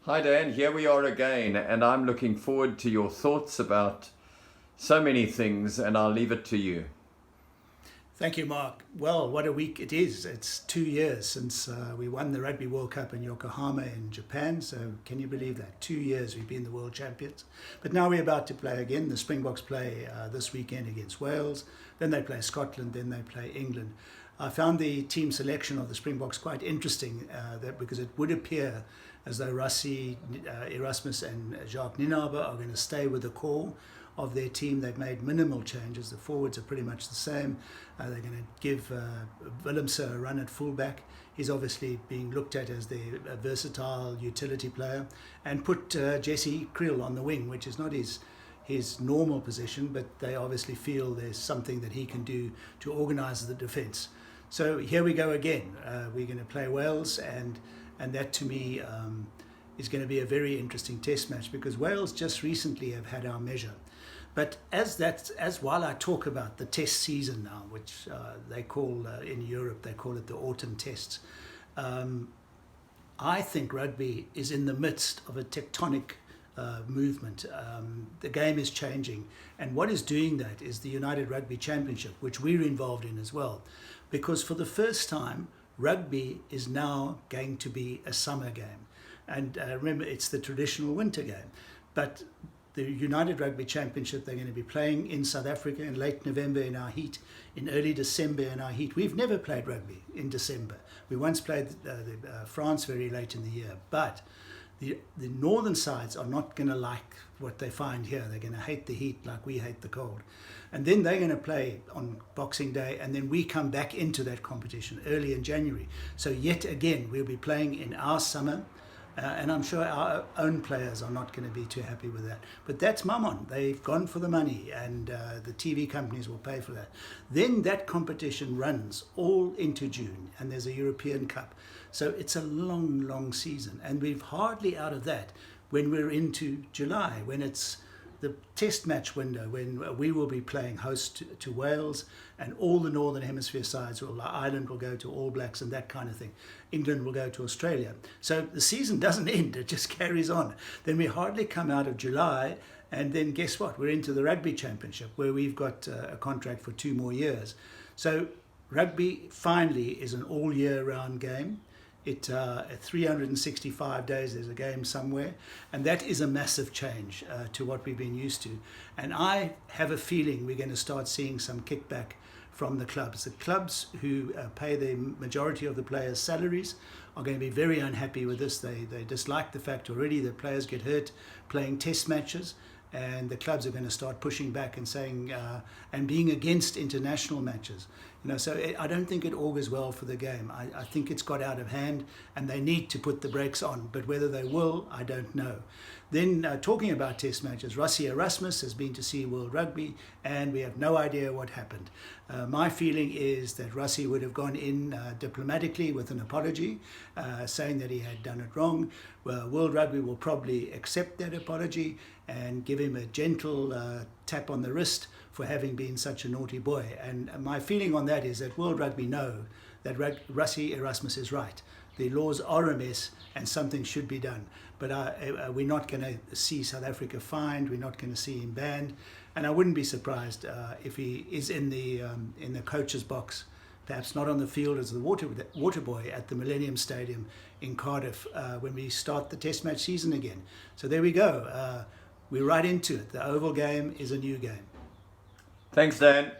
Hi Dan, here we are again, and I'm looking forward to your thoughts about so many things, and I'll leave it to you. Thank you, Mark. Well, what a week it is. It's 2 years since we won the Rugby World Cup in Yokohama in Japan. So can you believe that? 2 years we've been the world champions. But now we're about to play again. The Springboks play this weekend against Wales. Then they play Scotland. Then they play England. I found the team selection of the Springboks quite interesting because it would appear as though Rassie, Erasmus and Jacques Nienaber are going to stay with the core of their team. They've made minimal changes. The forwards are pretty much the same. They're going to give Willemse a run at fullback. He's obviously being looked at as the versatile utility player, and put Jesse Kriel on the wing, which is not his normal position, but they obviously feel there's something that he can do to organise the defence. So here we go again. We're going to play Wales, and that to me is going to be a very interesting test match, because Wales just recently have had our measure. But as while I talk about the test season now, which they call in Europe, they call it the autumn tests, I think rugby is in the midst of a tectonic movement. The game is changing, and what is doing that is the United Rugby Championship, which we're involved in as well, because for the first time rugby is now going to be a summer game. And remember, it's the traditional winter game, but the United Rugby Championship, they're going to be playing in South Africa in late November in our heat, in early December in our heat. We've never played rugby in December. We once played France very late in the year, but the northern sides are not going to like what they find here. They're going to hate the heat like we hate the cold. And then they're going to play on Boxing Day, and then we come back into that competition early in January. So yet again, we'll be playing in our summer. And I'm sure our own players are not going to be too happy with that. But that's Mammon. They've gone for the money, and the TV companies will pay for that. Then that competition runs all into June, and there's a European Cup. So it's a long, long season. And we're hardly out of that when we're into July, when it's the test match window, when we will be playing host to Wales, and all the Northern Hemisphere sides, Ireland will go to All Blacks and that kind of thing. England will go to Australia. So the season doesn't end, it just carries on. Then we hardly come out of July, and then guess what? We're into the Rugby Championship, where we've got a contract for 2 more years. So rugby finally is an all year round game. At 365 days there's a game somewhere, and that is a massive change to what we've been used to. And I have a feeling we're going to start seeing some kickback from the clubs. The clubs who pay the majority of the players' salaries are going to be very unhappy with this. They dislike the fact already that players get hurt playing test matches, and the clubs are going to start pushing back and saying and being against international matches. So I don't think it augurs well for the game. I think it's got out of hand, and they need to put the brakes on. But whether they will, I don't know. Then talking about test matches, Rassie Erasmus has been to see World Rugby, and we have no idea what happened. My feeling is that Rassie would have gone in diplomatically with an apology, saying that he had done it wrong. World Rugby will probably accept that apology and give him a gentle tap on the wrist for having been such a naughty boy. And my feeling on that is that World Rugby know that Rassie Erasmus is right. The laws are a mess, and something should be done. But we're not going to see South Africa fined. We're not going to see him banned. And I wouldn't be surprised if he is in the coach's box, perhaps not on the field as the water boy at the Millennium Stadium in Cardiff when we start the test match season again. So there we go. We're right into it. The Oval game is a new game. Thanks, Dan.